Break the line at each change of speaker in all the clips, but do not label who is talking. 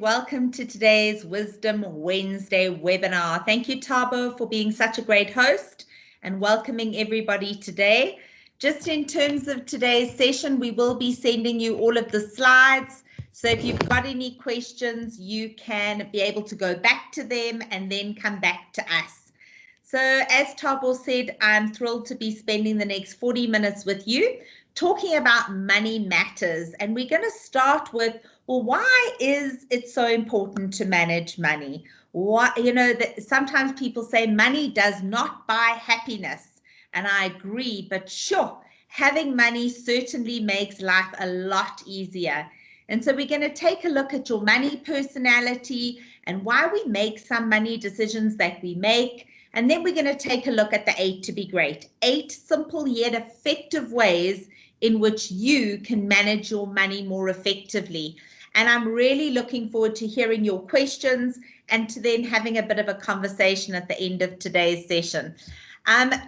Welcome to today's Wisdom Wednesday webinar. Thank you, Thabo, for being such a great host and welcoming everybody today. Just in terms of today's session, we will be sending you all of the slides. So if you've got any questions, you can be able to go back to them and then come back to us. So as Thabo said, I'm thrilled to be spending the next 40 minutes with you talking about money matters. And we're going to start with, well, why is it so important to manage money? Why, that sometimes people say money does not buy happiness. And I agree, but sure, having money certainly makes life a lot easier. And so we're going to take a look at your money personality and why we make some money decisions that we make. And then we're going to take a look at the 8 to be great. 8 simple yet effective ways in which you can manage your money more effectively. And I'm really looking forward to hearing your questions and to then having a bit of a conversation at the end of today's session.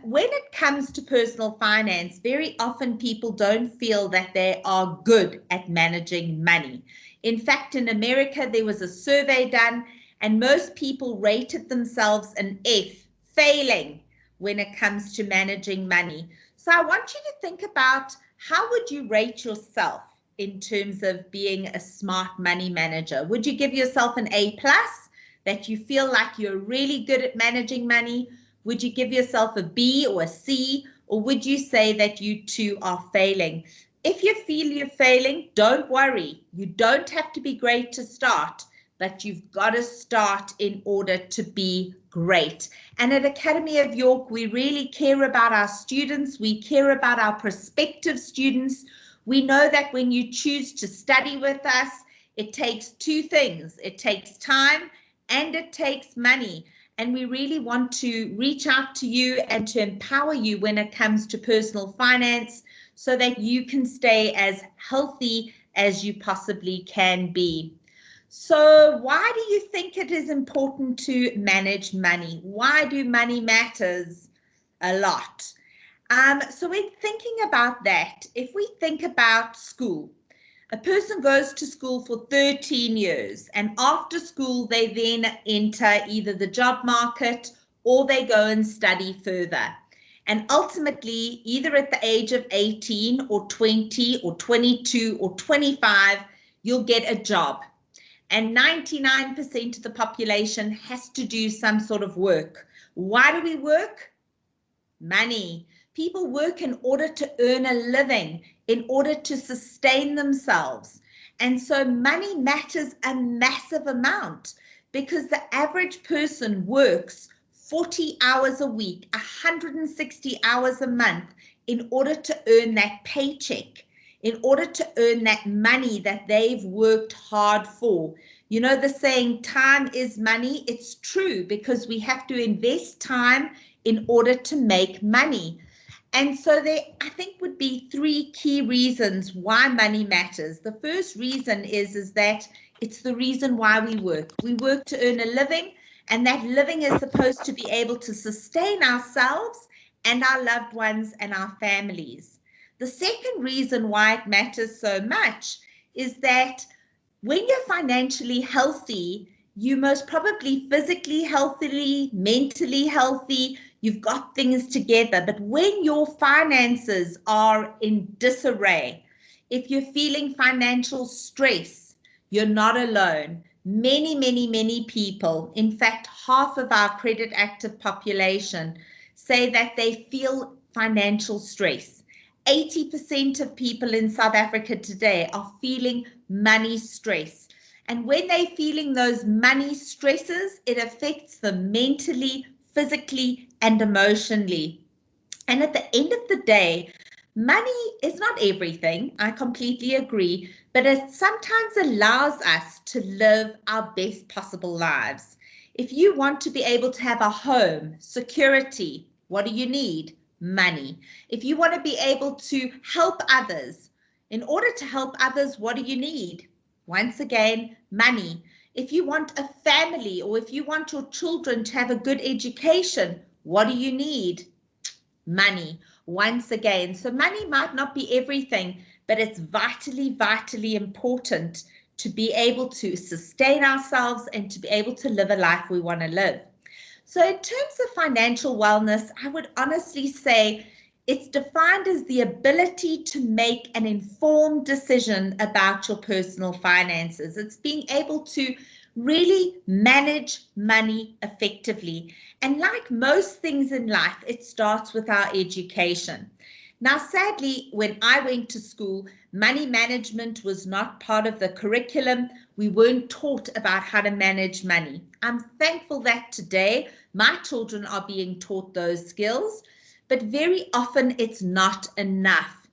When it comes to personal finance, very often people don't feel that they are good at managing money. In fact, in America, there was a survey done and most people rated themselves an F, failing when it comes to managing money. So I want you to think about, how would you rate yourself in terms of being a smart money manager? Would you give yourself an A+, that you feel like you're really good at managing money? Would you give yourself a B or a C? Or would you say that you too are failing? If you feel you're failing, don't worry. You don't have to be great to start, but you've got to start in order to be great. And at Academy of York, we really care about our students. We care about our prospective students. We know that when you choose to study with us, it takes 2 things. It takes time and it takes money. And we really want to reach out to you and to empower you when it comes to personal finance so that you can stay as healthy as you possibly can be. So why do you think it is important to manage money? Why do money matters a lot? So in thinking about that, if we think about school, a person goes to school for 13 years and after school they then enter either the job market or they go and study further. And ultimately, either at the age of 18 or 20 or 22 or 25, you'll get a job. And 99% of the population has to do some sort of work. Why do we work? Money. People work in order to earn a living, in order to sustain themselves. And so money matters a massive amount because the average person works 40 hours a week, 160 hours a month in order to earn that paycheck, in order to earn that money that they've worked hard for. You know the saying, time is money? It's true because we have to invest time in order to make money. And so there, I think, would be 3 key reasons why money matters. The first reason is that it's the reason why we work. We work to earn a living, and that living is supposed to be able to sustain ourselves and our loved ones and our families. The second reason why it matters so much is that when you're financially healthy, you most probably physically healthy, mentally healthy, you've got things together. But when your finances are in disarray, if you're feeling financial stress, you're not alone. Many people, in fact, half of our credit active population say that they feel financial stress. 80% of people in South Africa today are feeling money stress. And when they're feeling those money stresses, it affects them mentally, physically, and emotionally. And at the end of the day, money is not everything. I completely agree, but it sometimes allows us to live our best possible lives. If you want to be able to have a home, security, what do you need? Money. If you want to be able to help others, in order to help others, what do you need? Once again, money. If you want a family or if you want your children to have a good education, what do you need? Money. Once again, so money might not be everything, but it's vitally important to be able to sustain ourselves and to be able to live a life we want to live. So in terms of financial wellness, I would honestly say it's defined as the ability to make an informed decision about your personal finances. It's being able to really manage money effectively. And like most things in life, it starts with our education. Now, sadly, when I went to school, money management was not part of the curriculum. We weren't taught about how to manage money. I'm thankful that today my children are being taught those skills, but very often it's not enough.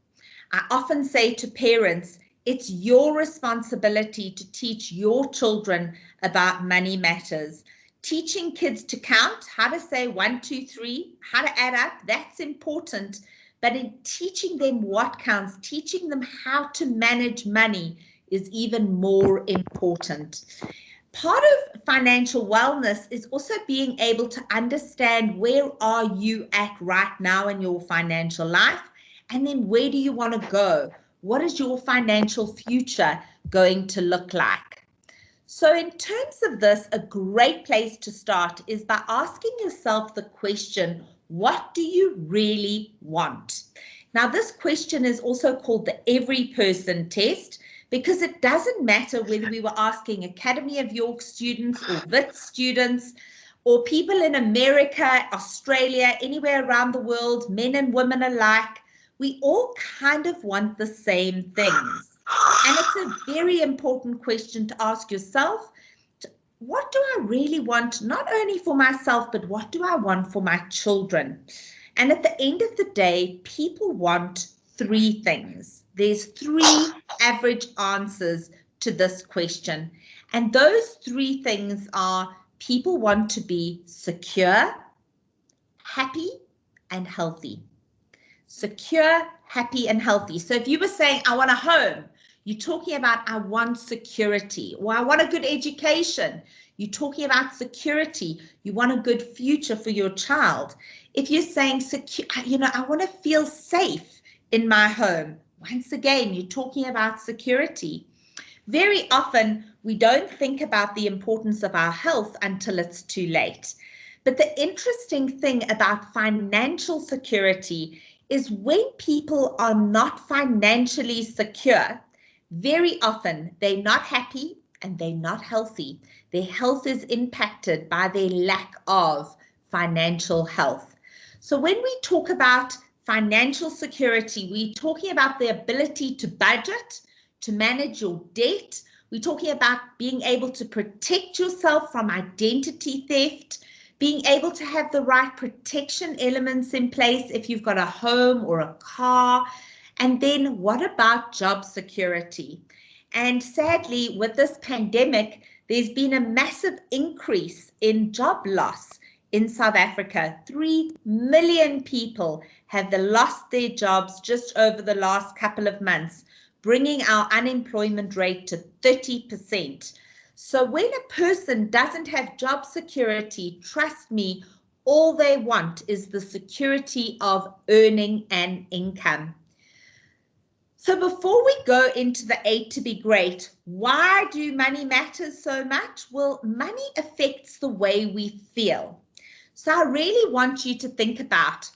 I often say to parents, it's your responsibility to teach your children about money matters. Teaching kids to count, how to say 1, 2, 3, how to add up, that's important. But in teaching them what counts, teaching them how to manage money is even more important. Part of financial wellness is also being able to understand where are you at right now in your financial life, and then where do you want to go? What is your financial future going to look like? So in terms of this, a great place to start is by asking yourself the question, what do you really want? Now, this question is also called the Every Person Test, because it doesn't matter whether we were asking Academy of York students or WITS students or people in America, Australia, anywhere around the world, men and women alike, we all kind of want the same things. And it's a very important question to ask yourself. What do I really want, not only for myself, but what do I want for my children? And at the end of the day, people want 3 things. There's 3 average answers to this question. And those 3 things are people want to be secure, happy, and healthy. Secure, happy, and healthy. So if you were saying, I want a home, you're talking about I want security, or I want a good education. You're talking about security. You want a good future for your child. If you're saying, I want to feel safe in my home, once again, you're talking about security. Very often, we don't think about the importance of our health until it's too late. But the interesting thing about financial security is when people are not financially secure, very often they're not happy and they're not healthy. Their health is impacted by their lack of financial health. So when we talk about financial security, we're talking about the ability to budget, to manage your debt. We're talking about being able to protect yourself from identity theft, being able to have the right protection elements in place if you've got a home or a car. And then what about job security? And sadly, with this pandemic, there's been a massive increase in job loss in South Africa. 3 million people have lost their jobs just over the last couple of months, bringing our unemployment rate to 30%. So when a person doesn't have job security, trust me, all they want is the security of earning an income. So before we go into the 8 to be great, why do money matter so much? Well, money affects the way we feel. So I really want you to think about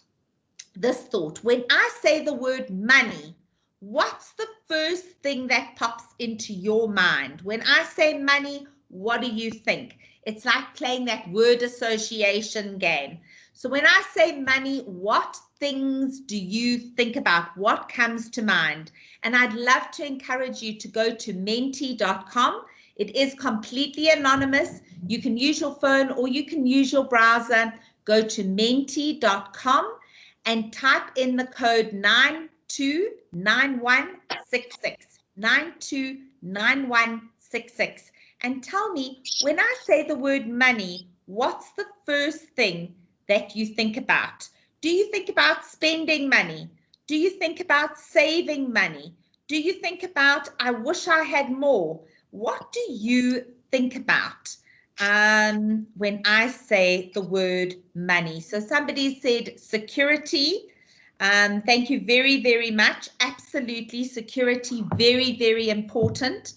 this thought. When I say the word money, what's the first thing that pops into your mind? When I say money, what do you think? It's like playing that word association game. So when I say money, what things do you think about? What comes to mind? And I'd love to encourage you to go to menti.com. It is completely anonymous. You can use your phone or you can use your browser. Go to menti.com and type in the code 929166, 929166, and tell me, when I say the word money, what's the first thing that you think about? Do you think about spending money? Do you think about saving money? Do you think about, I wish I had more? What do you think about when I say the word money? So somebody said security. Thank you very, very much. Absolutely, security, very, very important.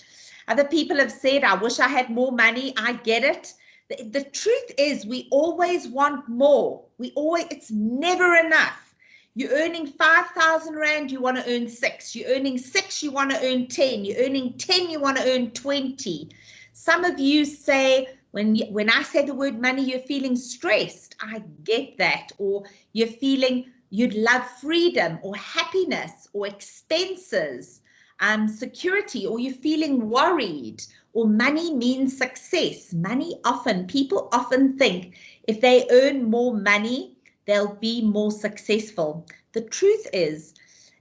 Other people have said, I wish I had more money. I get it. The truth is we always want more. It's never enough. You're earning 5,000 Rand, you want to earn 6. You're earning 6, you want to earn 10. You're earning 10, you want to earn 20. Some of you say, when I say the word money, you're feeling stressed. I get that. Or you're feeling you'd love freedom or happiness or expenses, security, or you're feeling worried, or money means success. People often think if they earn more money, they'll be more successful. The truth is,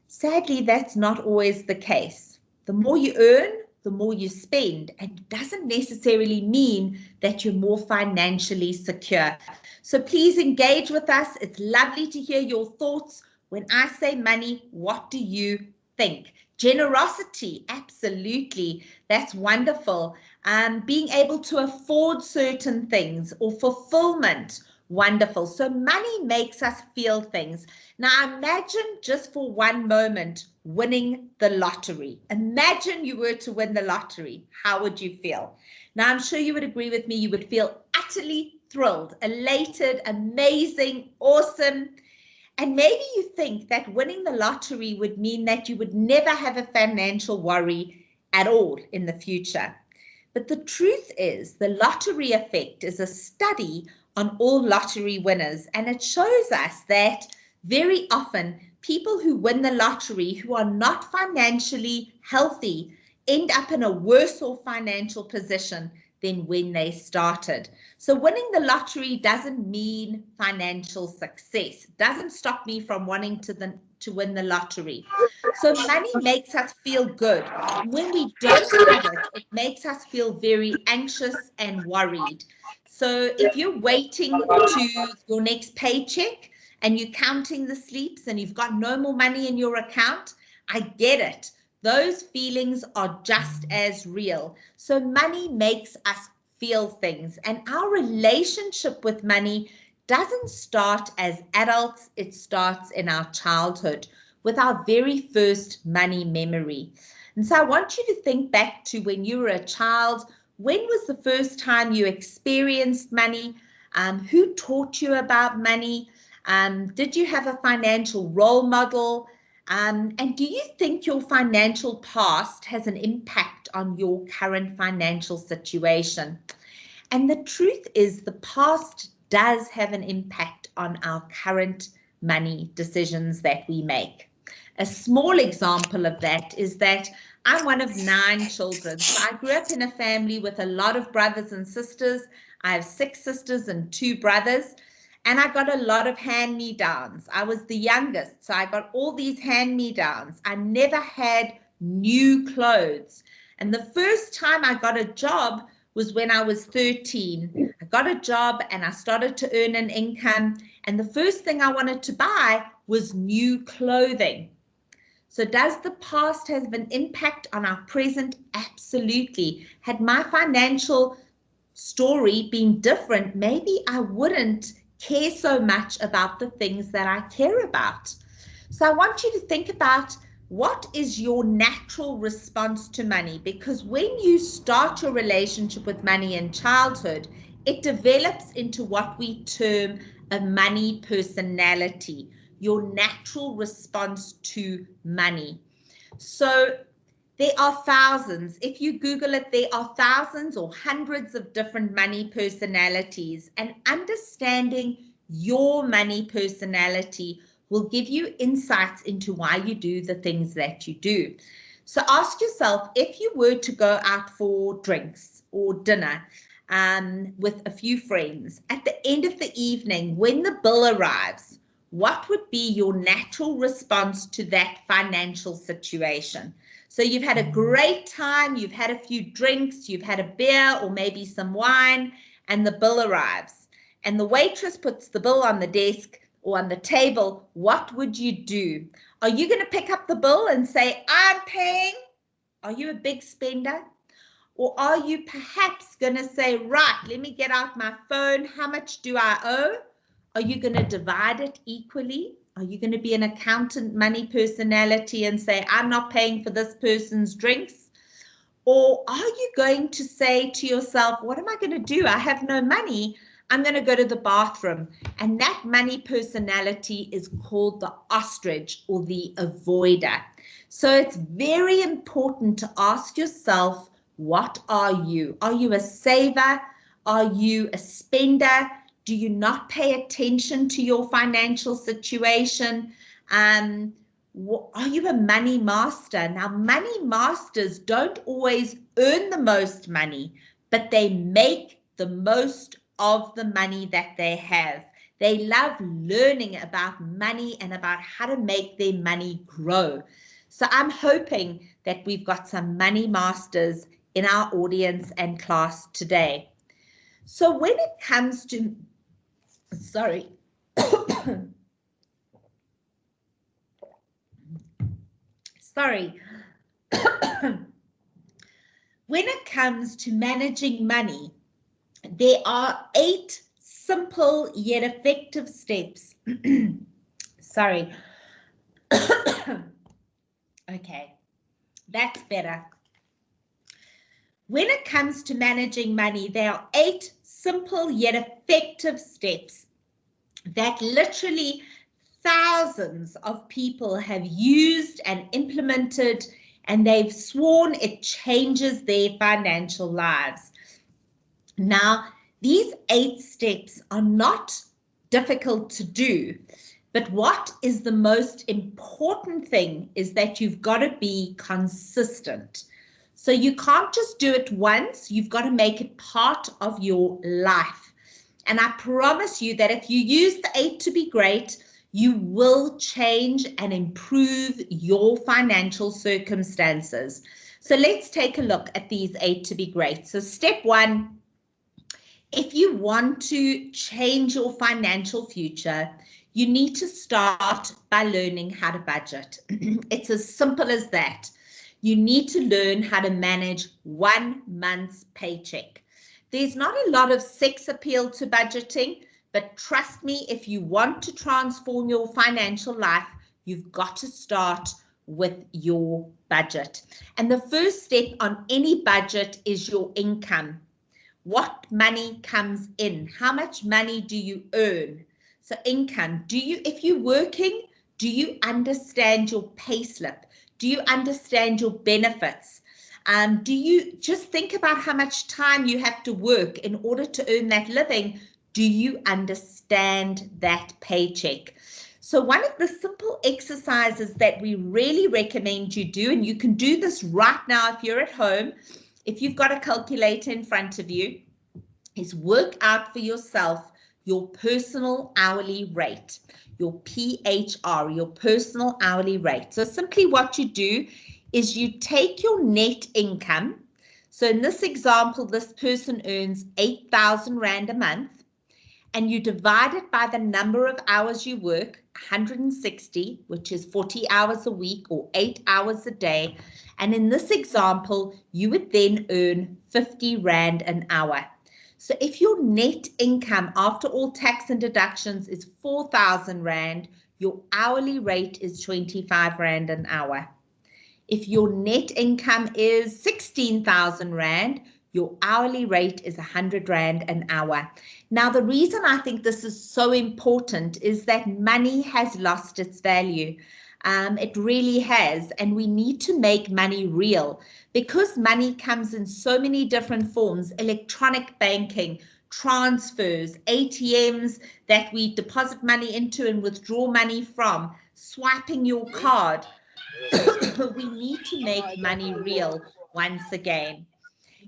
sadly, that's not always the case. The more you earn, the more you spend, and it doesn't necessarily mean that you're more financially secure. So please engage with us. It's lovely to hear your thoughts. When I say money, what do you think? Generosity, absolutely. That's wonderful. Being able to afford certain things, or fulfillment, wonderful. So money makes us feel things. Now imagine, just for one moment, winning the lottery. Imagine you were to win the lottery. How would you feel? Now I'm sure you would agree with me. You would feel utterly thrilled, elated, amazing, awesome. And maybe you think that winning the lottery would mean that you would never have a financial worry at all in the future. But the truth is, the lottery effect is a study on all lottery winners, and it shows us that very often people who win the lottery, who are not financially healthy, end up in a worse off financial position than when they started. So winning the lottery doesn't mean financial success. It doesn't stop me from wanting to win the lottery. So money makes us feel good. When we don't have it, it makes us feel very anxious and worried. So if you're waiting to your next paycheck and you're counting the sleeps and you've got no more money in your account, I get it. Those feelings are just as real. So money makes us feel things, and our relationship with money doesn't start as adults. It starts in our childhood with our very first money memory. And so I want you to think back to when you were a child. When was the first time you experienced money? Who taught you about money? Did you have a financial role model? And do you think your financial past has an impact on your current financial situation? And the truth is, the past does have an impact on our current money decisions that we make. A small example of that is that I'm one of 9 children. So I grew up in a family with a lot of brothers and sisters. I have 6 sisters and 2 brothers. And I got a lot of hand-me-downs. I was the youngest, so I got all these hand-me-downs. I never had new clothes. And the first time I got a job was when I was 13. I got a job and I started to earn an income. And the first thing I wanted to buy was new clothing. So does the past have an impact on our present? Absolutely. Had my financial story been different, maybe I wouldn't care so much about the things that I care about. So I want you to think about, what is your natural response to money? Because when you start your relationship with money in childhood, it develops into what we term a money personality, your natural response to money. So there are thousands. If you Google it, there are thousands or hundreds of different money personalities, and understanding your money personality will give you insights into why you do the things that you do. So ask yourself, if you were to go out for drinks or dinner with a few friends, at the end of the evening, when the bill arrives, what would be your natural response to that financial situation? So you've had a great time, you've had a few drinks, you've had a beer or maybe some wine, and the bill arrives. And the waitress puts the bill on the desk or on the table. What would you do? Are you going to pick up the bill and say, I'm paying? Are you a big spender? Or are you perhaps going to say, right, let me get out my phone. How much do I owe? Are you going to divide it equally? Are you going to be an accountant money personality and say, I'm not paying for this person's drinks? Or are you going to say to yourself, what am I going to do? I have no money. I'm going to go to the bathroom. And that money personality is called the ostrich or the avoider. So it's very important to ask yourself, what are you? Are you a saver? Are you a spender? Do you not pay attention to your financial situation? Are you a money master? Now, money masters don't always earn the most money, but they make the most of the money that they have. They love learning about money and about how to make their money grow. So I'm hoping that we've got some money masters in our audience and class today. So when it comes to, sorry, sorry. When it comes to managing money, there are 8 simple yet effective steps. Sorry. Okay, that's better. When it comes to managing money, there are 8 simple yet effective steps that literally thousands of people have used and implemented, and they've sworn it changes their financial lives. Now, these 8 steps are not difficult to do, but what is the most important thing is that you've got to be consistent. So you can't just do it once, you've got to make it part of your life. And I promise you that if you use the 8 to be great, you will change and improve your financial circumstances. So let's take a look at these 8 to be great. So step 1, if you want to change your financial future, you need to start by learning how to budget. It's as simple as that. You need to learn how to manage 1 month's paycheck. There's not a lot of sex appeal to budgeting, but trust me, if you want to transform your financial life, you've got to start with your budget. And the first step on any budget is your income. What money comes in? How much money do you earn? So income, if you're working, do you understand your pay slip? Do you understand your benefits? Do you just think about how much time you have to work in order to earn that living? Do you understand that paycheck? So one of the simple exercises that we really recommend you do, and you can do this right now if you're at home, if you've got a calculator in front of you, is work out for yourself your personal hourly rate, your PHR, your personal hourly rate. So simply what you do is you take your net income. So in this example, this person earns 8,000 Rand a month, and you divide it by the number of hours you work, 160, which is 40 hours a week or 8 hours a day. And in this example, you would then earn 50 Rand an hour. So if your net income after all tax and deductions is 4,000 Rand, your hourly rate is 25 Rand an hour. If your net income is 16,000 Rand, your hourly rate is 100 Rand an hour. Now, the reason I think this is so important is that money has lost its value. It really has, and we need to make money real because money comes in so many different forms: electronic banking, transfers, ATMs that we deposit money into and withdraw money from, swiping your card. We need to make money real once again.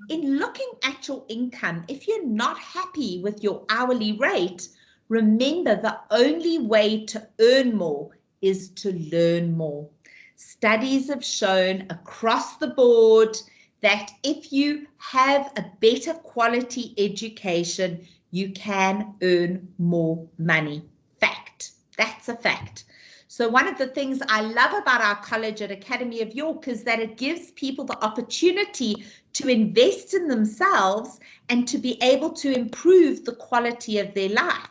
In looking at your income, if you're not happy with your hourly rate, remember the only way to earn more is to learn more. Studies have shown across the board that if you have a better quality education, you can earn more money. Fact. That's a fact. So one of the things I love about our college at Academy of York is that it gives people the opportunity to invest in themselves and to be able to improve the quality of their life.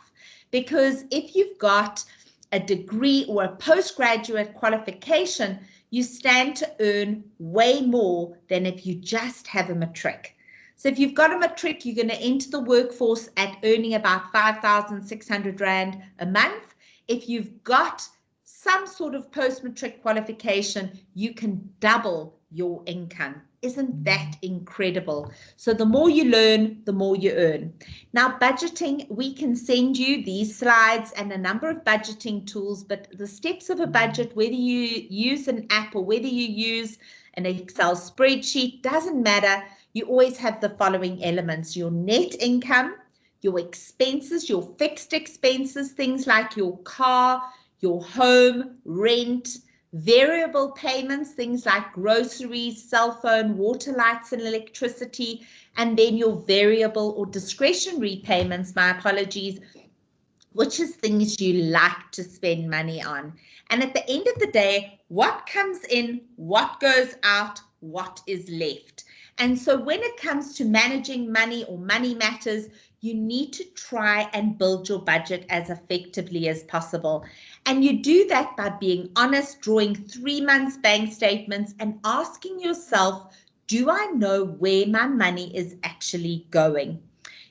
Because if you've got a degree or a postgraduate qualification, you stand to earn way more than if you just have a matric. So if you've got a matric, you're going to enter the workforce at earning about 5,600 Rand a month. If you've got some sort of post-matric qualification, you can double your income. Isn't that incredible? So the more you learn, the more you earn. Now, budgeting, we can send you these slides and a number of budgeting tools, but the steps of a budget, whether you use an app or whether you use an Excel spreadsheet, doesn't matter. You always have the following elements: your net income, your expenses, your fixed expenses, things like your car, your home, rent, variable payments, things like groceries, cell phone, water, lights, and electricity, and then your variable or discretionary payments, my apologies, which is things you like to spend money on. And at the end of the day, what comes in, what goes out, what is left. And so when it comes to managing money or money matters, you need to try and build your budget as effectively as possible. And you do that by being honest, drawing 3 months bank statements and asking yourself, do I know where my money is actually going?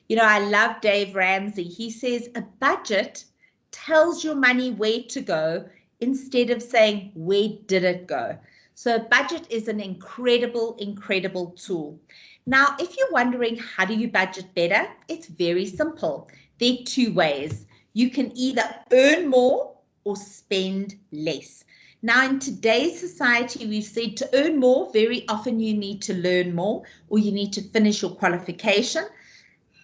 You know, I love Dave Ramsey. He says a budget tells your money where to go instead of saying, where did it go? So a budget is an incredible, incredible tool. Now, if you're wondering, how do you budget better? It's very simple. There are 2 ways. You can either earn more or spend less. Now, in today's society, we've said to earn more, very often you need to learn more, or you need to finish your qualification,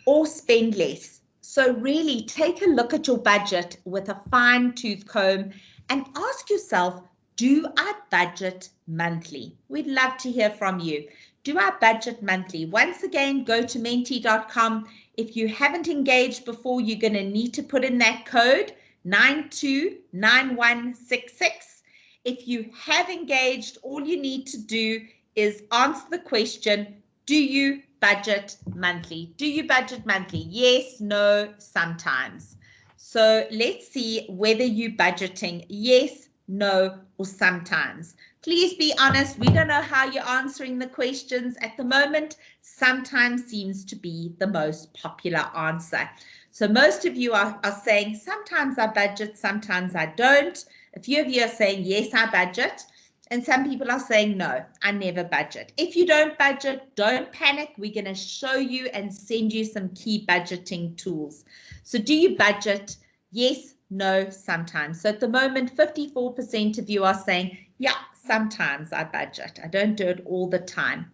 or spend less. So really take a look at your budget with a fine-tooth comb and ask yourself, do I budget monthly? We'd love to hear from you. Do I budget monthly? Once again, go to menti.com. If you haven't engaged before, you're going to need to put in that code 929166. If you have engaged, all you need to do is answer the question, do you budget monthly? Do you budget monthly? Yes, no, sometimes. So let's see whether you're budgeting yes, no, or sometimes. Please be honest. We don't know how you're answering the questions at the moment. Sometimes seems to be the most popular answer. So most of you are saying sometimes I budget, sometimes I don't. A few of you are saying yes, I budget. And some people are saying, no, I never budget. If you don't budget, don't panic. We're going to show you and send you some key budgeting tools. So do you budget? Yes, no, sometimes. So at the moment, 54% of you are saying, yeah, sometimes I budget. I don't do it all the time.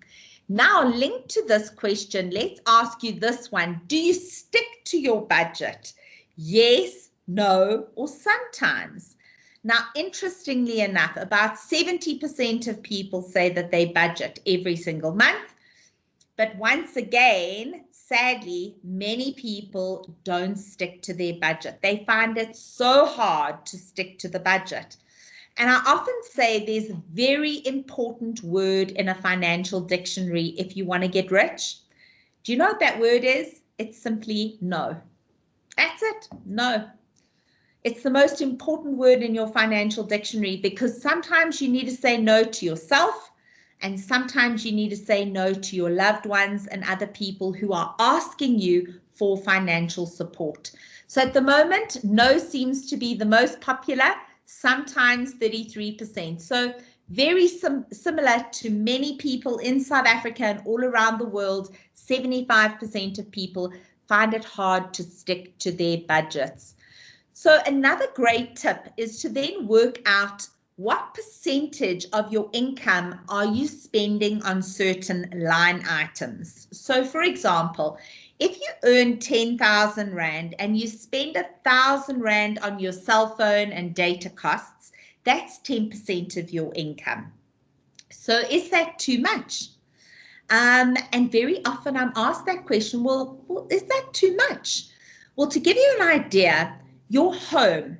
Now, linked to this question, let's ask you this one. Do you stick to your budget? Yes, no, or sometimes? Now, interestingly enough, about 70% of people say that they budget every single month. But once again, sadly, many people don't stick to their budget. They find it so hard to stick to the budget. And I often say there's a very important word in a financial dictionary if you want to get rich. Do you know what that word is? It's simply no. That's it, no. It's the most important word in your financial dictionary because sometimes you need to say no to yourself and sometimes you need to say no to your loved ones and other people who are asking you for financial support. So at the moment, no seems to be the most popular, sometimes 33%. So very similar to many people in South Africa and all around the world, 75% of people find it hard to stick to their budgets. So another great tip is to then work out what percentage of your income are you spending on certain line items. So for example, if you earn 10,000 Rand and you spend 1,000 Rand on your cell phone and data costs, that's 10% of your income. So is that too much? And very often I'm asked that question, well, is that too much? Well, to give you an idea, your home,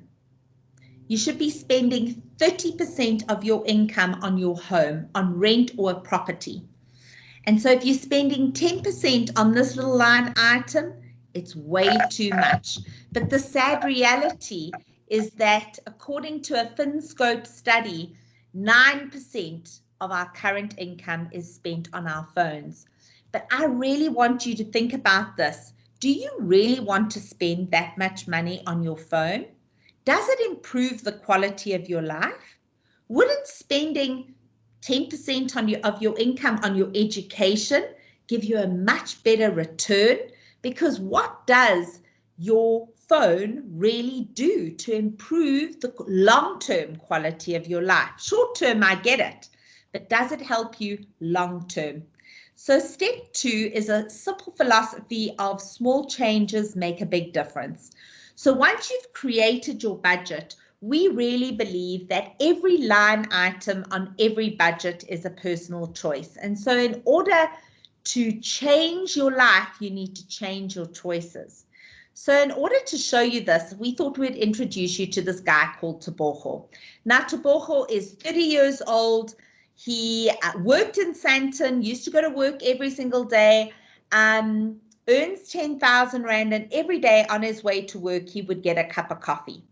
you should be spending 30% of your income on your home, on rent or a property. And so if you're spending 10% on this little line item, it's way too much. But the sad reality is that according to a FinScope study, 9% of our current income is spent on our phones. But I really want you to think about this. Do you really want to spend that much money on your phone? Does it improve the quality of your life? Wouldn't spending 10% of your income on your education give you a much better return? Because what does your phone really do to improve the long-term quality of your life? Short-term, I get it, but does it help you long-term? So step 2 is a simple philosophy of small changes make a big difference. So once you've created your budget, we really believe that every line item on every budget is a personal choice. And so in order to change your life, you need to change your choices. So in order to show you this, we thought we'd introduce you to this guy called Tebogo. Now, Tebogo is 30 years old. He worked in Sandton, used to go to work every single day, earns 10,000 Rand, and every day on his way to work, he would get a cup of coffee.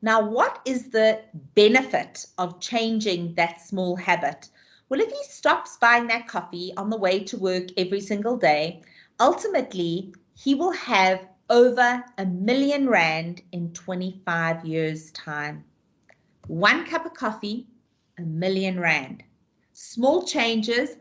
Now, what is the benefit of changing that small habit? Well, if he stops buying that coffee on the way to work every single day, ultimately, he will have over R1 million in 25 years' time. 1 cup of coffee, R1 million. Small changes,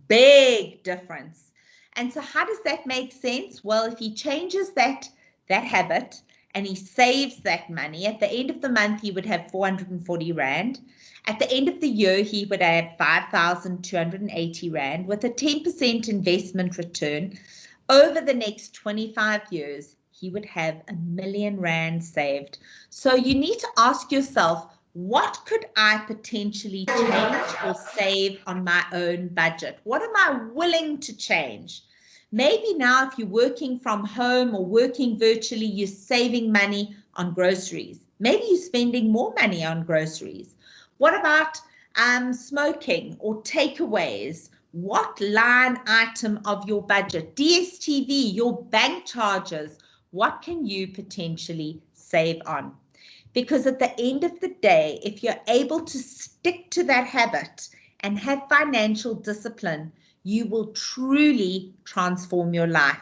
big difference. And so how does that make sense? Well, if he changes that habit and he saves that money, at the end of the month, he would have 440 Rand. At the end of the year, he would have 5,280 Rand with a 10% investment return. Over the next 25 years, he would have R1 million saved. So you need to ask yourself, what could I potentially change or save on my own budget? What am I willing to change? Maybe now if you're working from home or working virtually, you're saving money on groceries. Maybe you're spending more money on groceries. What about smoking or takeaways? What line item of your budget, DSTV, your bank charges, what can you potentially save on? Because at the end of the day, if you're able to stick to that habit and have financial discipline, you will truly transform your life.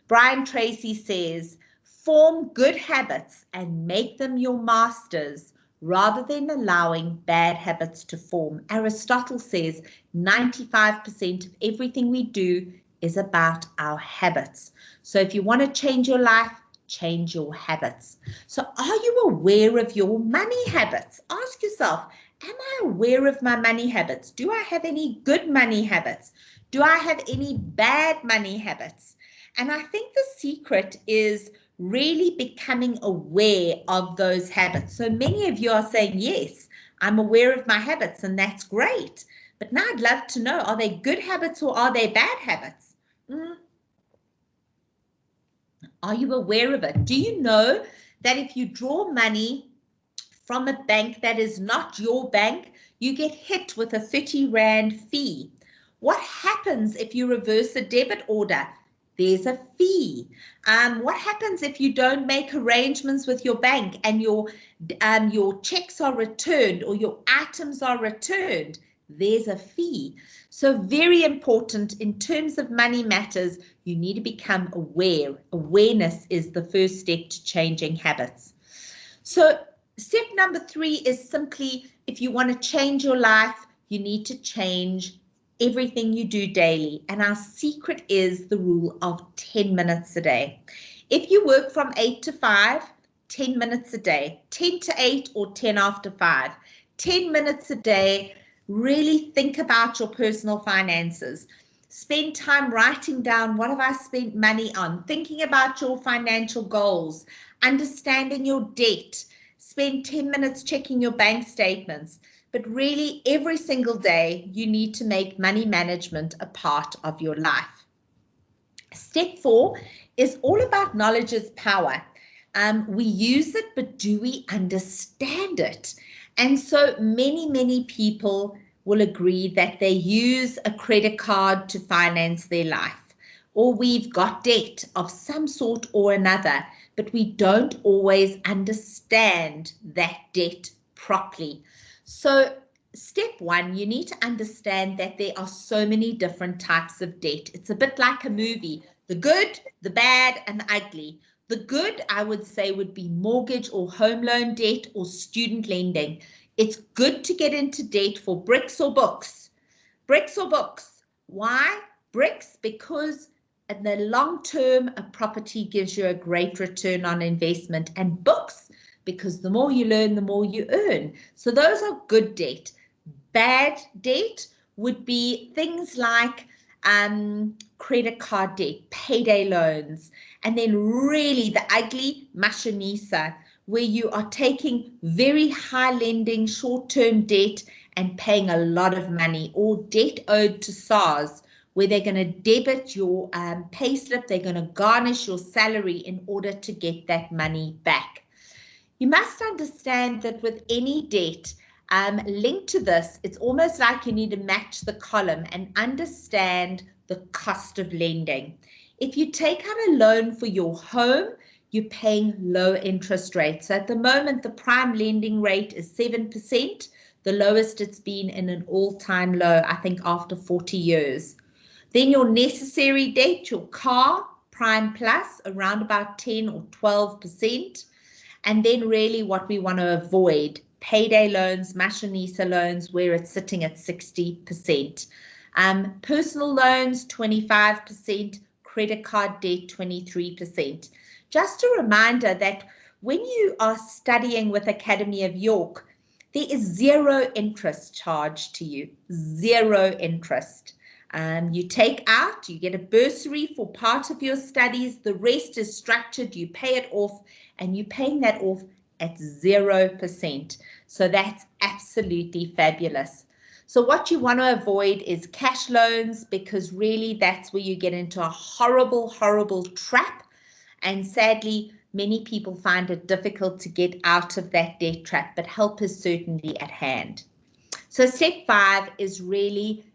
Brian Tracy says, form good habits and make them your masters rather than allowing bad habits to form. Aristotle says 95% of everything we do is about our habits. So if you want to change your life, change your habits. So are you aware of your money habits? Ask yourself, am I aware of my money habits? Do I have any good money habits? Do I have any bad money habits? And I think the secret is really becoming aware of those habits. So many of you are saying, yes, I'm aware of my habits, and that's great. But now I'd love to know, are they good habits or are they bad habits? Are you aware of it? Do you know that if you draw money from a bank that is not your bank, you get hit with a 30 Rand fee? What happens if you reverse a debit order? There's a fee. What happens if you don't make arrangements with your bank and your checks are returned or your items are returned? There's a fee. So very important in terms of money matters, you need to become aware. Awareness is the first step to changing habits. So step number 3 is simply, if you want to change your life, you need to change everything you do daily. And our secret is the rule of 10 minutes a day. If you work from 8 to 5, 10 minutes a day, 10 to 8 or 10 after 5, 10 minutes a day. Really think about your personal finances. Spend time writing down, what have I spent money on? Thinking about your financial goals, understanding your debt. Spend 10 minutes checking your bank statements. But really, every single day, you need to make money management a part of your life. Step 4 is all about knowledge is power. We use it, but do we understand it? And so many people will agree that they use a credit card to finance their life, or we've got debt of some sort or another, but we don't always understand that debt properly. So step one, you need to understand that there are so many different types of debt. It's a bit like a movie, the good, the bad, and the ugly. The good, I would say, would be mortgage or home loan debt or student lending. It's good to get into debt for bricks or books. Bricks or books. Why? Bricks, because in the long term, a property gives you a great return on investment, and books, because the more you learn, the more you earn. So those are good debt. Bad debt would be things like credit card debt, payday loans, and then really the ugly mashonisa, where you are taking very high lending short-term debt and paying a lot of money, or debt owed to SARS, where they're going to debit your payslip, they're going to garnish your salary in order to get that money back. You must understand that with any debt linked to this, it's almost like you need to match the column and understand the cost of lending. If you take out a loan for your home, you're paying low interest rates. So at the moment, the prime lending rate is 7%, the lowest it's been in an all-time low, I think, after 40 years. Then your necessary debt, your car, prime plus, around about 10 or 12%. And then really what we want to avoid, payday loans, mashonisa loans, where it's sitting at 60%. Personal loans, 25%, credit card debt, 23%. Just a reminder that when you are studying with Academy of York, there is zero interest charged to you, zero interest. You take out, you get a bursary for part of your studies, the rest is structured, you pay it off, and you're paying that off at 0%. So that's absolutely fabulous. So what you want to avoid is cash loans, because really that's where you get into a horrible, horrible trap. And sadly, many people find it difficult to get out of that debt trap, but help is certainly at hand. So step 5 is really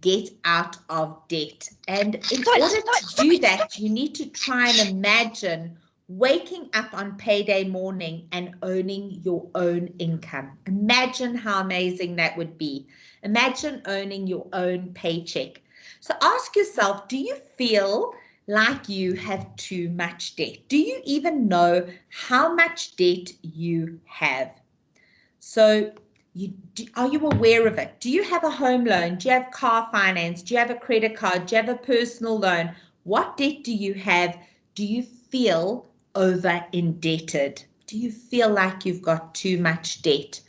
get out of debt. And in order to do that, you need to try and imagine waking up on payday morning and owning your own income. Imagine how amazing that would be. Imagine owning your own paycheck. So ask yourself, do you feel like you have too much debt? Do you even know how much debt you have? So are you aware of it? Do you have a home loan? Do you have car finance? Do you have a credit card? Do you have a personal loan? What debt do you have? Do you feel over indebted? Do you feel like you've got too much debt?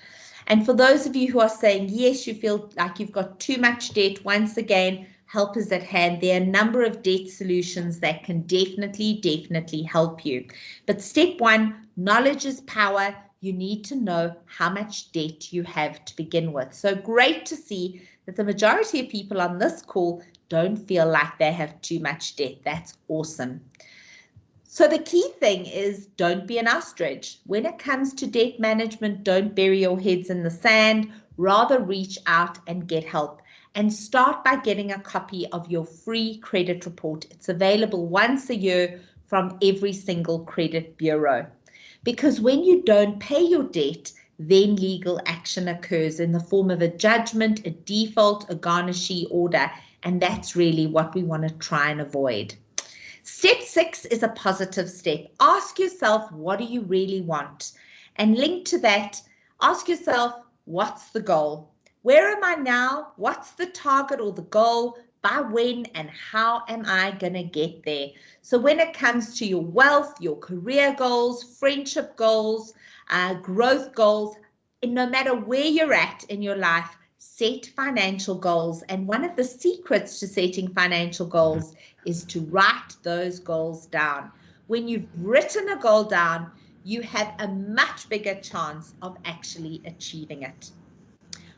And for those of you who are saying, yes, you feel like you've got too much debt, once again, help is at hand. There are a number of debt solutions that can definitely help you. But step 1, knowledge is power. You need to know how much debt you have to begin with. So great to see that the majority of people on this call don't feel like they have too much debt. That's awesome. So the key thing is, don't be an ostrich. When it comes to debt management, don't bury your heads in the sand. Rather reach out and get help. And start by getting a copy of your free credit report. It's available once a year from every single credit bureau. Because when you don't pay your debt, then legal action occurs in the form of a judgment, a default, a garnishee order, and that's really what we want to try and avoid. Step 6 is a positive step. Ask yourself, what do you really want? And linked to that, ask yourself, what's the goal? Where am I now? What's the target or the goal? By when and how am I going to get there? So when it comes to your wealth, your career goals, friendship goals, growth goals, no matter where you're at in your life, set financial goals. And one of the secrets to setting financial goals is to write those goals down. When you've written a goal down, you have a much bigger chance of actually achieving it.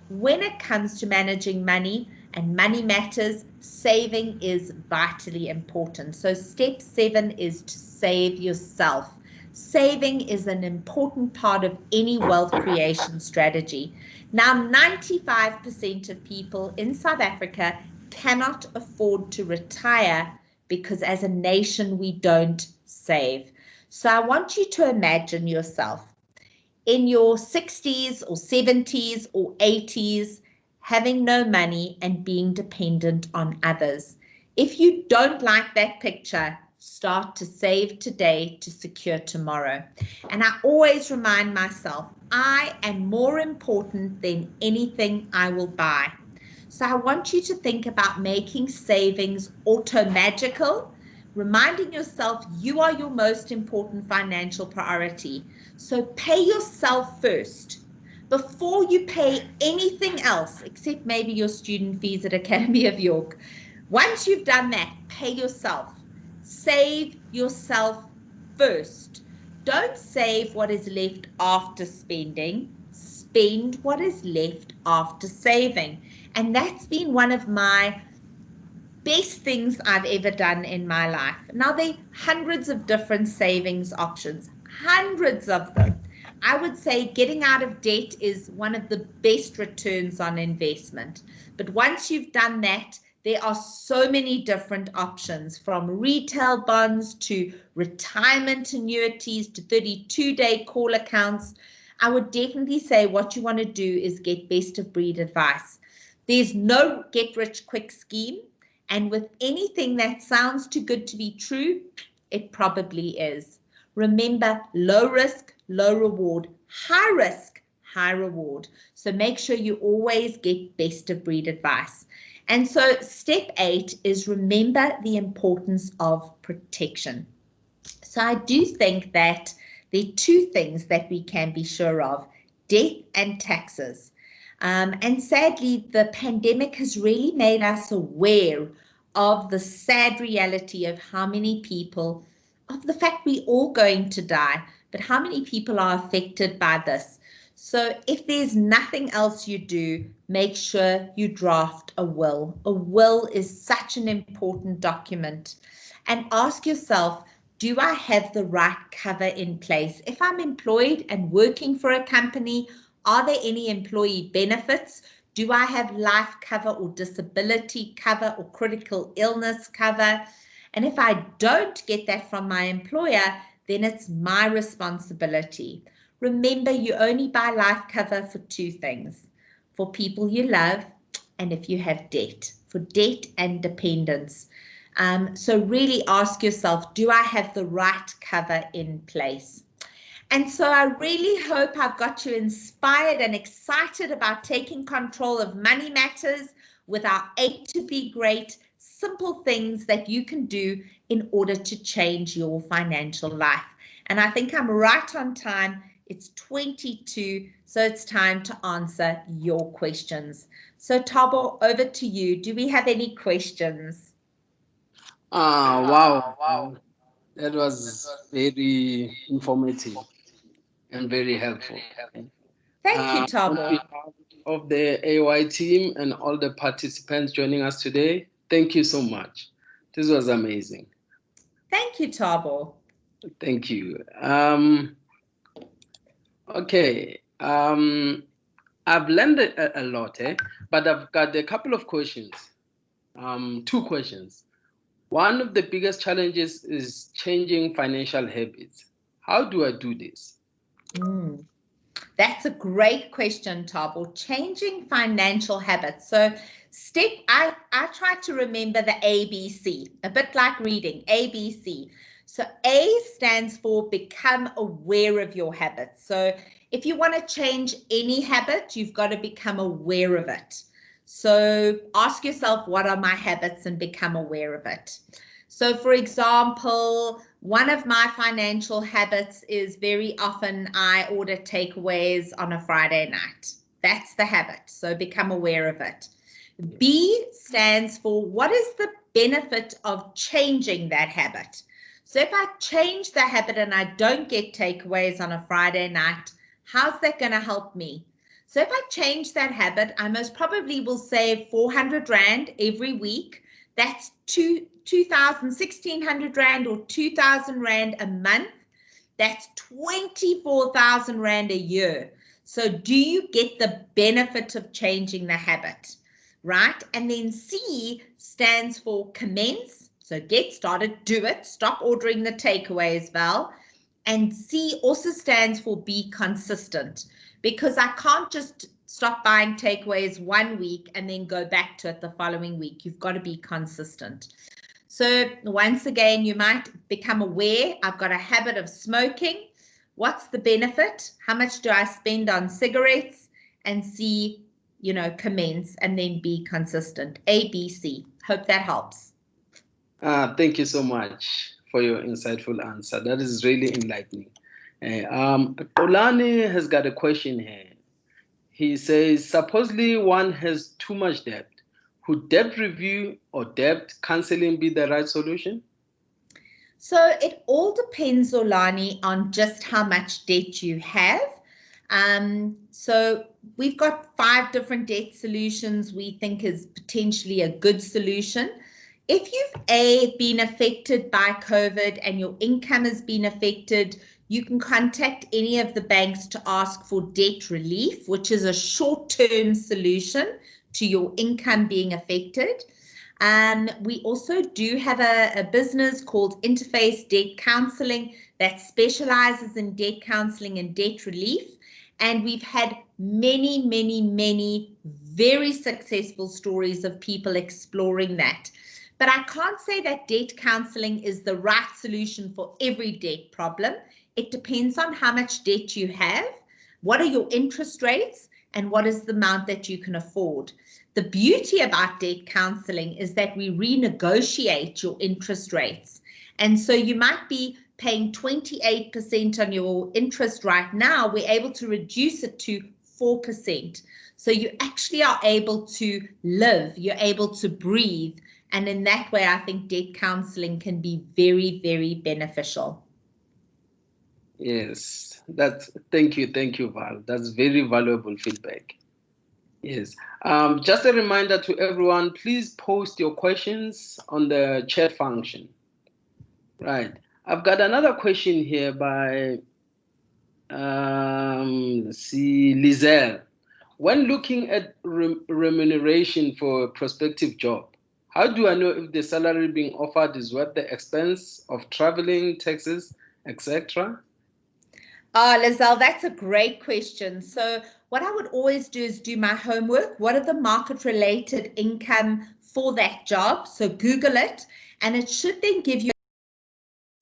When it comes to managing money and money matters, saving is vitally important. So step 7 is to save yourself. Saving is an important part of any wealth creation strategy. Now, 95% of people in South Africa cannot afford to retire because as a nation, we don't save. So I want you to imagine yourself. in your 60s or 70s or 80s, having no money and being dependent on others. If you don't like that picture, start to save today to secure tomorrow. And I always remind myself, I am more important than anything I will buy. So I want you to think about making savings auto-magical, reminding yourself you are your most important financial priority. So pay yourself first before you pay anything else, except maybe your student fees at Academy of York. Once you've done that, pay yourself. Save yourself first. Don't save what is left after spending. Spend what is left after saving. And that's been one of my best things I've ever done in my life. Now, there are hundreds of different savings options, hundreds of them. I would say getting out of debt is one of the best returns on investment. But once you've done that, there are so many different options, from retail bonds to retirement annuities to 32-day call accounts. I would definitely say what you want to do is get best of breed advice. There's no get rich quick scheme. And with anything that sounds too good to be true, it probably is. Remember, low risk, low reward, high risk, high reward. So make sure you always get best of breed advice. And so step 8 is remember the importance of protection. So I do think that there are two things that we can be sure of: death and taxes. And sadly, the pandemic has really made us aware of the sad reality of how many people, of the fact we're all going to die, but how many people are affected by this. So if there's nothing else you do, make sure you draft a will. A will is such an important document. And ask yourself, do I have the right cover in place? If I'm employed and working for a company, are there any employee benefits? Do I have life cover or disability cover or critical illness cover? And if I don't get that from my employer, then it's my responsibility. Remember, you only buy life cover for two things: for people you love, and if you have debt, for debt and dependence. So really ask yourself, do I have the right cover in place? And so I really hope I've got you inspired and excited about taking control of money matters with our 8 to be great simple things that you can do in order to change your financial life. And I think I'm right on time. It's 22, so it's time to answer your questions. So Thabo, over to you. Do we have any questions?
Wow. That was very informative and very helpful.
Thank you,
On
Thabo.
behalf of the AY team and all the participants joining us today, thank you so much. This was amazing.
Thank you, Thabo.
Thank you. Okay. I've learned a lot, but I've got a couple of questions. Two questions. One of the biggest challenges is changing financial habits. How do I do this?
That's a great question, Thabo. Changing financial habits. So I try to remember the ABC, a bit like reading, ABC. So A stands for become aware of your habits. So if you want to change any habit, you've got to become aware of it. So ask yourself, what are my habits, and become aware of it. So for example, one of my financial habits is very often I order takeaways on a Friday night. That's the habit. So become aware of it. B stands for what is the benefit of changing that habit? So if I change the habit and I don't get takeaways on a Friday night, how's that going to help me? So if I change that habit, I most probably will save 400 Rand every week. That's 1,600 Rand or 2,000 Rand a month. That's 24,000 Rand a year. So do you get the benefit of changing the habit, right? And then C stands for commence. So get started, do it. Stop ordering the takeaways, Val. And C also stands for be consistent, because I can't just stop buying takeaways 1 week and then go back to it the following week. You've got to be consistent. So once again, you might become aware, I've got a habit of smoking. What's the benefit? How much do I spend on cigarettes? And C, commence, and then be consistent. A, B, C. Hope that helps.
Thank you so much for your insightful answer. That is really enlightening. Olani has got a question here. He says, supposedly one has too much debt. Would debt review or debt counseling be the right solution?
So it all depends, Olani, on just how much debt you have. So we've got 5 different debt solutions we think is potentially a good solution. If you've been affected by COVID and your income has been affected, you can contact any of the banks to ask for debt relief, which is a short-term solution to your income being affected. We also do have a business called Interface Debt Counseling that specializes in debt counseling and debt relief. And we've had many, many, many very successful stories of people exploring that. But I can't say that debt counseling is the right solution for every debt problem. It depends on how much debt you have, what are your interest rates, and what is the amount that you can afford. The beauty about debt counseling is that we renegotiate your interest rates. And so you might be paying 28% on your interest right now. We're able to reduce it to 4%. So you actually are able to live, you're able to breathe. And in that way, I think debt counseling can be very, very beneficial.
Yes, thank you, Val. That's very valuable feedback. Yes. Just a reminder to everyone, please post your questions on the chat function. Right. I've got another question here by, let's see, Lizelle. When looking at remuneration for a prospective job, how do I know if the salary being offered is worth the expense of traveling, taxes, etc.?
Lizelle, that's a great question. So what I would always do is do my homework. What are the market-related income for that job? So Google it, and it should then give you.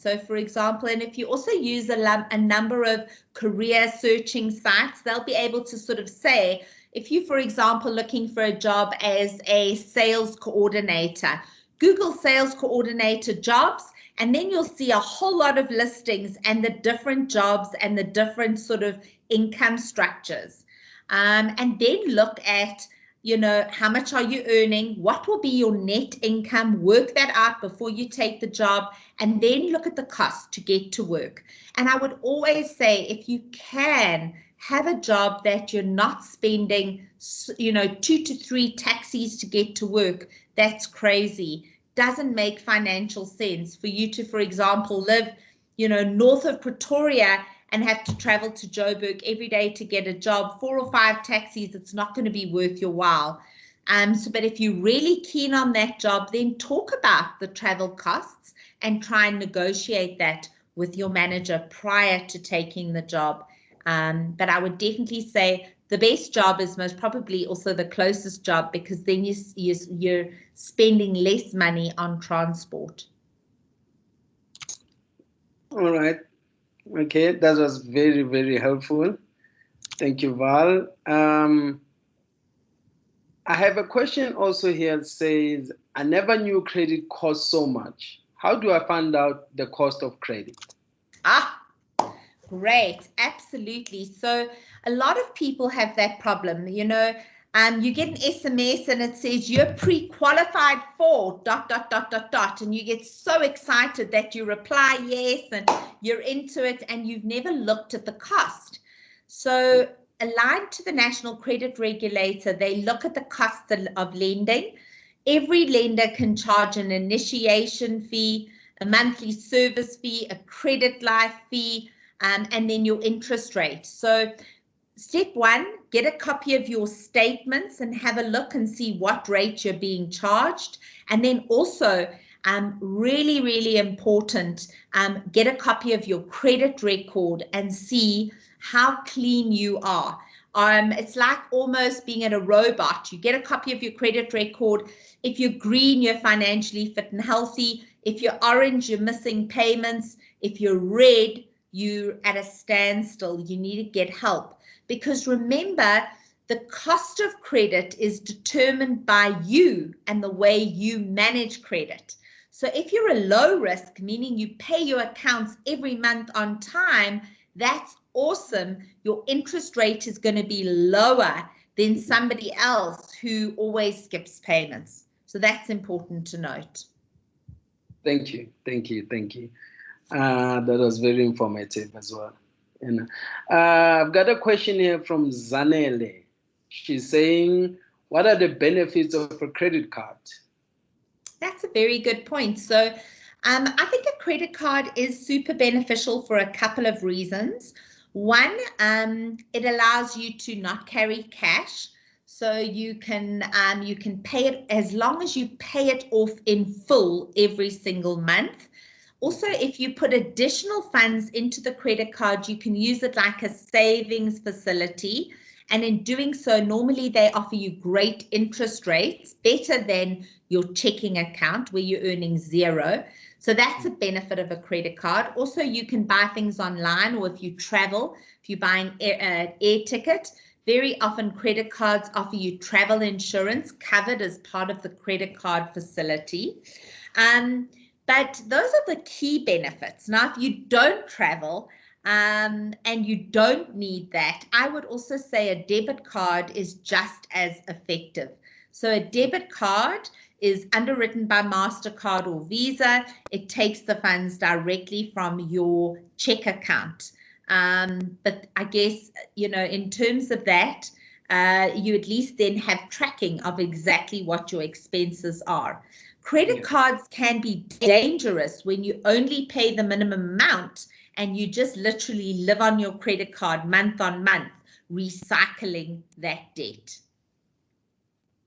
So for example, and if you also use a number of career searching sites, they'll be able to sort of say, if you, for example, looking for a job as a sales coordinator, Google sales coordinator jobs, and then you'll see a whole lot of listings and the different jobs and the different sort of income structures. And then look at, how much are you earning? What will be your net income? Work that out before you take the job, and then look at the cost to get to work. And I would always say, if you can have a job that you're not spending, 2 to 3 taxis to get to work, that's crazy. Doesn't make financial sense for you to, for example, live, north of Pretoria and have to travel to Joburg every day to get a job. 4 or 5 taxis, it's not going to be worth your while. But if you're really keen on that job, then talk about the travel costs and try and negotiate that with your manager prior to taking the job. But I would definitely say the best job is most probably also the closest job, because then you're spending less money on transport.
All right. Okay, that was very, very helpful. Thank you, Val. I have a question also here that says, I never knew credit cost so much. How do I find out the cost of credit?
Great, absolutely. So a lot of people have that problem. You get an SMS and it says you're pre-qualified for ... and you get so excited that you reply yes and you're into it, and you've never looked at the cost. So aligned to the National Credit Regulator, they look at the cost of lending. Every lender can charge an initiation fee, a monthly service fee, a credit life fee, and then your interest rate. So step 1, get a copy of your statements and have a look and see what rate you're being charged. And then also really, really important. Get a copy of your credit record and see how clean you are. It's like almost being at a robot. You get a copy of your credit record. If you're green, you're financially fit and healthy. If you're orange, you're missing payments. If you're red, you're at a standstill. You need to get help. Because remember, the cost of credit is determined by you and the way you manage credit. So if you're a low risk, meaning you pay your accounts every month on time, that's awesome. Your interest rate is going to be lower than somebody else who always skips payments. So that's important to note.
Thank you. That was very informative as well. And I've got a question here from Zanele. She's saying, what are the benefits of a credit card?
That's a very good point. So I think a credit card is super beneficial for a couple of reasons. One, it allows you to not carry cash. So you can pay it as long as you pay it off in full every single month. Also, if you put additional funds into the credit card, you can use it like a savings facility. And in doing so, normally they offer you great interest rates, better than your checking account where you're earning zero. So that's a benefit of a credit card. Also, you can buy things online, or if you travel, if you're buying air ticket, very often credit cards offer you travel insurance covered as part of the credit card facility. But those are the key benefits. Now, if you don't travel and you don't need that, I would also say a debit card is just as effective. So a debit card is underwritten by MasterCard or Visa. It takes the funds directly from your check account. But I guess, in terms of that, you at least then have tracking of exactly what your expenses are. Credit cards can be dangerous when you only pay the minimum amount and you just literally live on your credit card month on month, recycling that debt.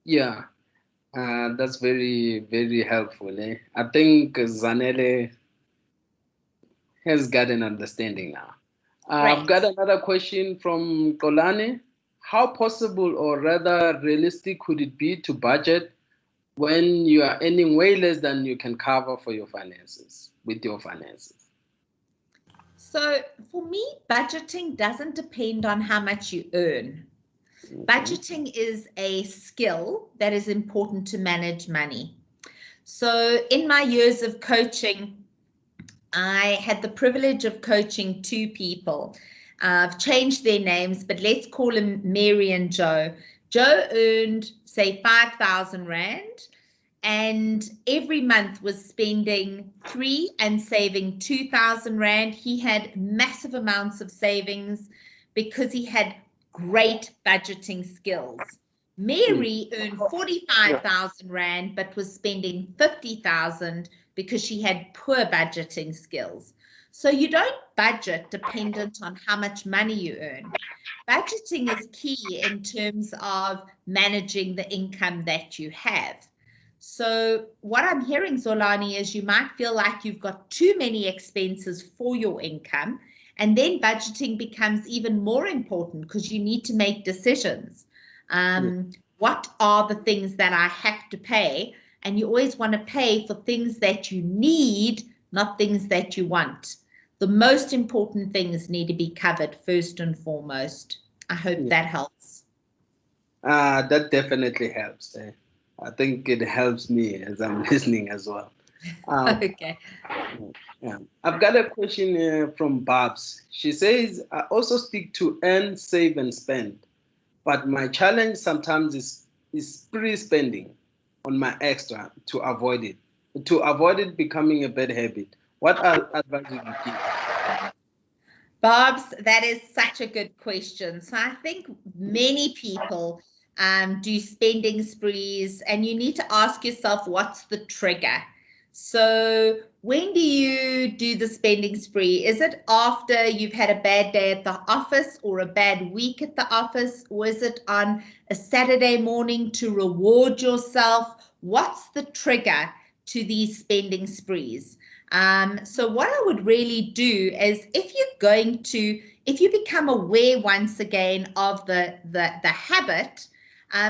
Yeah, that's very, very helpful. I think Zanele has got an understanding now. I've got another question from Kolani. How possible, or rather realistic, could it be to budget when you are earning way less than you can cover for your finances, with your finances?
So for me, budgeting doesn't depend on how much you earn. Budgeting is a skill that is important to manage money. So in my years of coaching, I had the privilege of coaching two people. I've changed their names, but let's call them Mary and Joe. Joe earned, say, 5,000 Rand, and every month was spending 3 and saving 2,000 Rand. He had massive amounts of savings because he had great budgeting skills. Mary earned 45,000 Rand, but was spending 50,000 because she had poor budgeting skills. So you don't budget dependent on how much money you earn. Budgeting is key in terms of managing the income that you have. So what I'm hearing, Zolani, is you might feel like you've got too many expenses for your income, and then budgeting becomes even more important because you need to make decisions. What are the things that I have to pay? And you always want to pay for things that you need, not things that you want. The most important things need to be covered first and foremost. I hope that helps.
That definitely helps. I think it helps me as I'm listening as well.
Okay.
Yeah. I've got a question from Babs. She says, I also stick to earn, save, and spend. But my challenge sometimes is pre-spending on my extra to avoid it becoming a bad habit. What advice would you give?
Babs, that is such a good question. So I think many people do spending sprees, and you need to ask yourself, what's the trigger? So when do you do the spending spree? Is it after you've had a bad day at the office or a bad week at the office? Or is it on a Saturday morning to reward yourself? What's the trigger to these spending sprees. So what I would really do is if you become aware once again of the habit,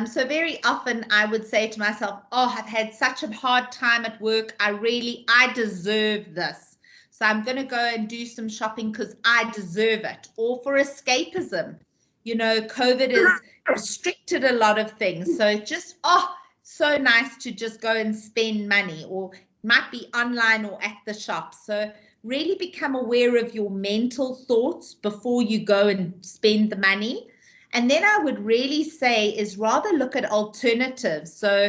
so very often I would say to myself, oh, I've had such a hard time at work. I deserve this. So I'm going to go and do some shopping because I deserve it. Or for escapism, you know, COVID has restricted a lot of things. So just, so nice to just go and spend money, or it might be online or at the shop. So really become aware of your mental thoughts before you go and spend the money. And then I would really say is rather look at alternatives. So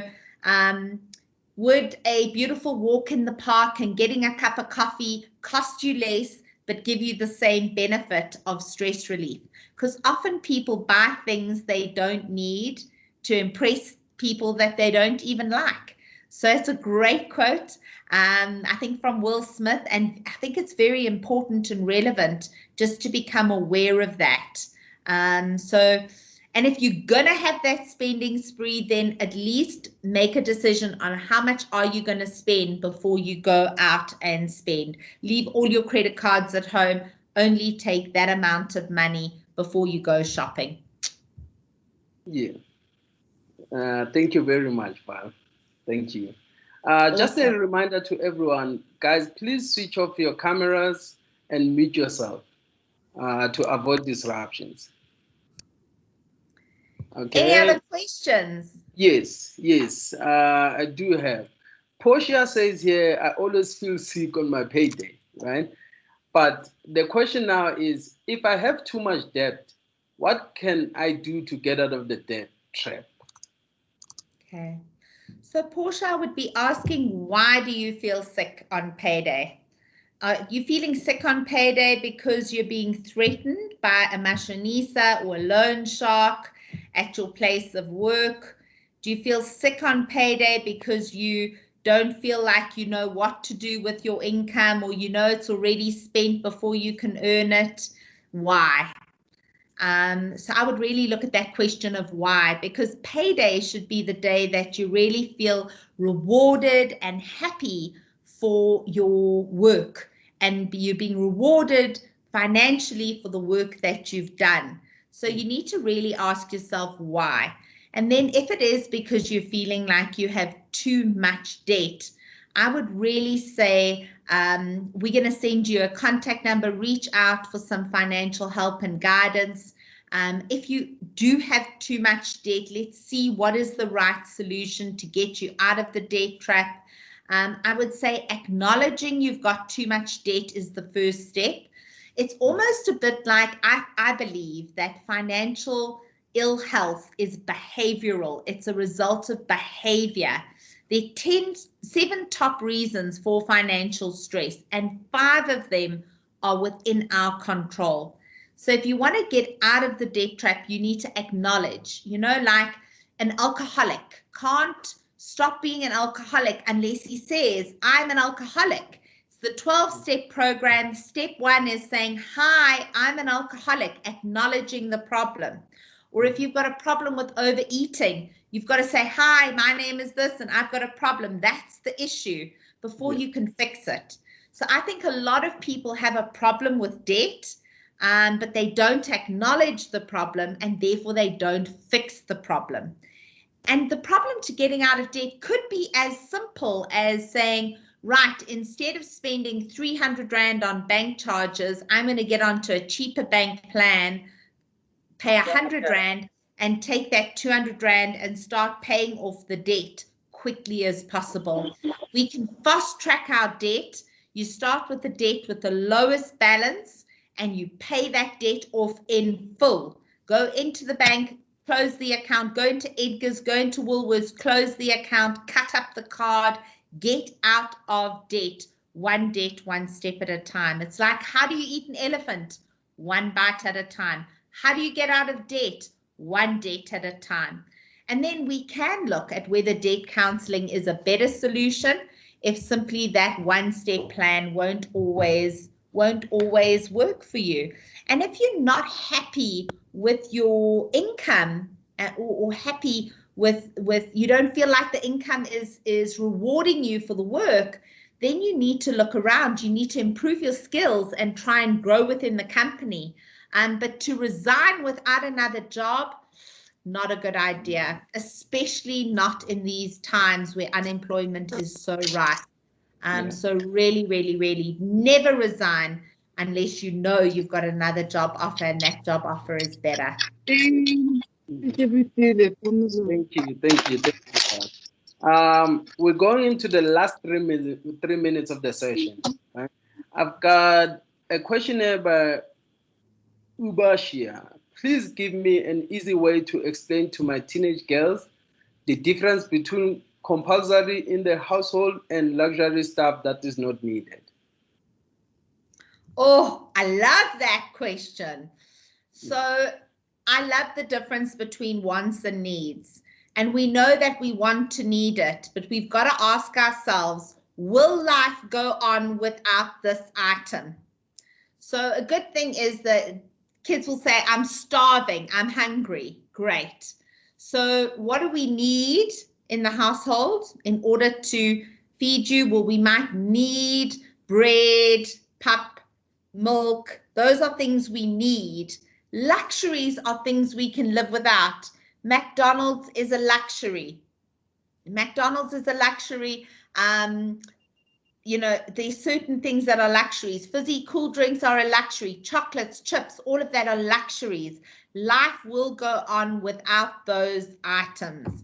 would a beautiful walk in the park and getting a cup of coffee cost you less but give you the same benefit of stress relief? Because often people buy things they don't need to impress people that they don't even like. So it's a great quote, I think from Will Smith, and I think it's very important and relevant just to become aware of that. And if you're going to have that spending spree, then at least make a decision on how much are you going to spend before you go out and spend. Leave all your credit cards at home. Only take that amount of money before you go shopping.
Yeah. Thank you very much, Val. Thank you. Just a reminder to everyone, guys, please switch off your cameras and mute yourself to avoid disruptions. Okay.
Any other questions?
Yes, I do have. Portia says here, I always feel sick on my payday, right? But the question now is, if I have too much debt, what can I do to get out of the debt trap?
Okay. So Portia, I would be asking, why do you feel sick on payday? Are you feeling sick on payday because you're being threatened by a mashonisa or a loan shark at your place of work? Do you feel sick on payday because you don't feel like you know what to do with your income, or you know it's already spent before you can earn it? Why? So I would really look at that question of why, because payday should be the day that you really feel rewarded and happy for your work, and you're being rewarded financially for the work that you've done. So you need to really ask yourself why. And then if it is because you're feeling like you have too much debt, I would really say we're going to send you a contact number. Reach out for some financial help and guidance. If you do have too much debt, let's see what is the right solution to get you out of the debt trap. I would say acknowledging you've got too much debt is the first step. It's almost a bit like, I believe that financial ill health is behavioral. It's a result of behavior. There are 7 top reasons for financial stress, and 5 of them are within our control. So if you want to get out of the debt trap, you need to acknowledge, you know, like an alcoholic can't stop being an alcoholic unless he says, I'm an alcoholic. It's the 12-step program. Step 1 is saying, hi, I'm an alcoholic, acknowledging the problem. Or if you've got a problem with overeating, you've got to say, hi, my name is this and I've got a problem. That's the issue before you can fix it. So I think a lot of people have a problem with debt, but they don't acknowledge the problem, and therefore they don't fix the problem. And the problem to getting out of debt could be as simple as saying, right, instead of spending 300 Rand on bank charges, I'm going to get onto a cheaper bank plan, pay 100 Rand and take that 200 Rand and start paying off the debt quickly as possible. We can fast track our debt. You start with the debt with the lowest balance and you pay that debt off in full. Go into the bank, close the account, go into Edgar's, go into Woolworths, close the account, cut up the card, get out of debt, one step at a time. It's like, how do you eat an elephant? One bite at a time. How do you get out of debt? One debt at a time. And then we can look at whether debt counseling is a better solution if simply that one-step plan won't always work for you. And if you're not happy with your income or happy you don't feel like the income is rewarding you for the work, then you need to look around. You need to improve your skills and try and grow within the company. But to resign without another job, not a good idea, especially not in these times where unemployment is so rife. So really, really, really never resign unless you know you've got another job offer and that job offer is better.
Thank you. We're going into the last 3 minutes of the session. Right? I've got a questionnaire by Ubashia. Please give me an easy way to explain to my teenage girls the difference between compulsory in the household and luxury stuff that is not needed.
Oh, I love that question. So I love the difference between wants and needs. And we know that we want to need it, but we've got to ask ourselves, will life go on without this item? So a good thing is that kids will say, I'm starving, I'm hungry. Great. So what do we need in the household in order to feed you? Well, we might need bread, pap, milk. Those are things we need. Luxuries are things we can live without. McDonald's is a luxury. McDonald's is a luxury. You know, there's certain things that are luxuries. Fizzy cool drinks are a luxury. Chocolates, chips, all of that are luxuries. Life will go on without those items.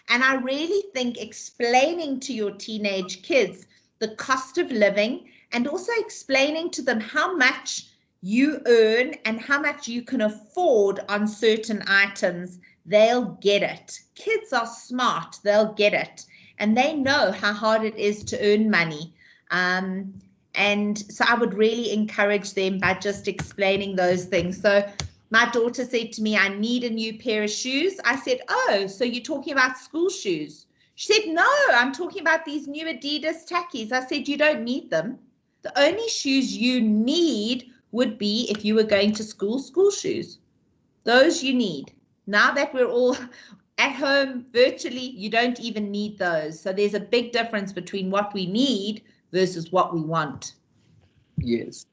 And I really think explaining to your teenage kids the cost of living and also explaining to them how much you earn and how much you can afford on certain items, they'll get it. Kids are smart, they'll get it. And they know how hard it is to earn money. And so I would really encourage them by just explaining those things. So my daughter said to me, I need a new pair of shoes. I said, oh, so you're talking about school shoes? She said, no, I'm talking about these new Adidas Tackies. I said, you don't need them. The only shoes you need would be if you were going to school shoes. Those you need. Now that we're all at home virtually, you don't even need those. So there's a big difference between what we need versus what we want.
Yes,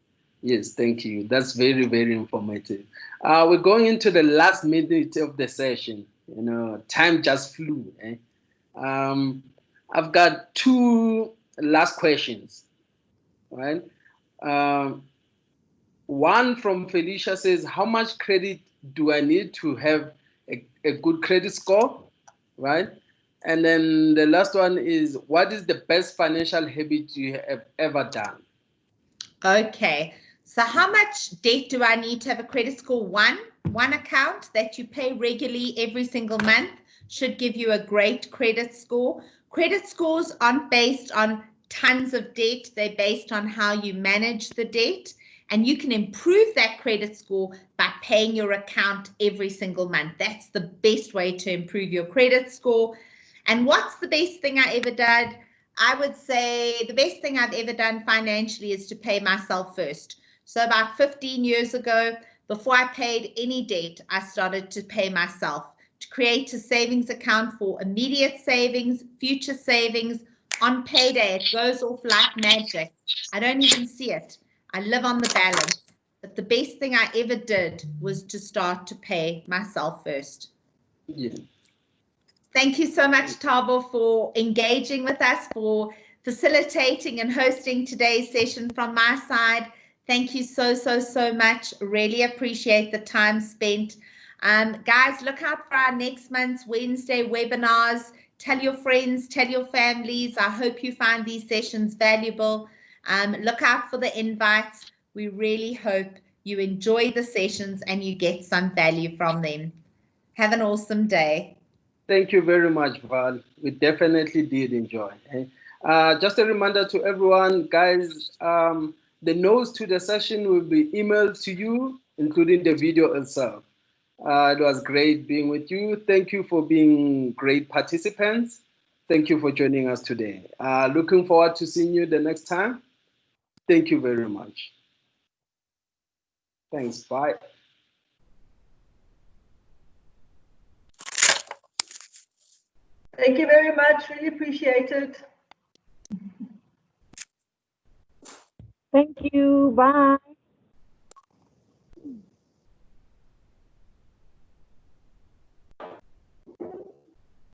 thank you. That's very, very informative. We're going into the last minute of the session. You know, time just flew. I've got 2 last questions, right? One from Felicia says, how much credit do I need to have a good credit score, right? And then the last one is, what is the best financial habit you have ever done?
Okay, so how much debt do I need to have a credit score? One account that you pay regularly every single month should give you a great credit score. Credit scores aren't based on tons of debt. They're based on how you manage the debt. And you can improve that credit score by paying your account every single month. That's the best way to improve your credit score. And what's the best thing I ever did? I would say the best thing I've ever done financially is to pay myself first. So about 15 years ago, before I paid any debt, I started to pay myself, to create a savings account for immediate savings, future savings. On payday, it goes off like magic. I don't even see it. I live on the balance. But the best thing I ever did was to start to pay myself first.
Yeah.
Thank you so much, Thabo, for engaging with us, for facilitating and hosting today's session from my side. Thank you so much. Really appreciate the time spent. Guys, look out for our next month's Wednesday webinars. Tell your friends, tell your families. I hope you find these sessions valuable. Look out for the invites. We really hope you enjoy the sessions and you get some value from them. Have an awesome day.
Thank you very much, Val. We definitely did enjoy. Just a reminder to everyone, guys, the notes to the session will be emailed to you, including the video itself. It was great being with you. Thank you for being great participants. Thank you for joining us today. Looking forward to seeing you the next time. Thank you very much. Thanks. Bye.
Thank you very much. Really appreciate it.
Thank you. Bye.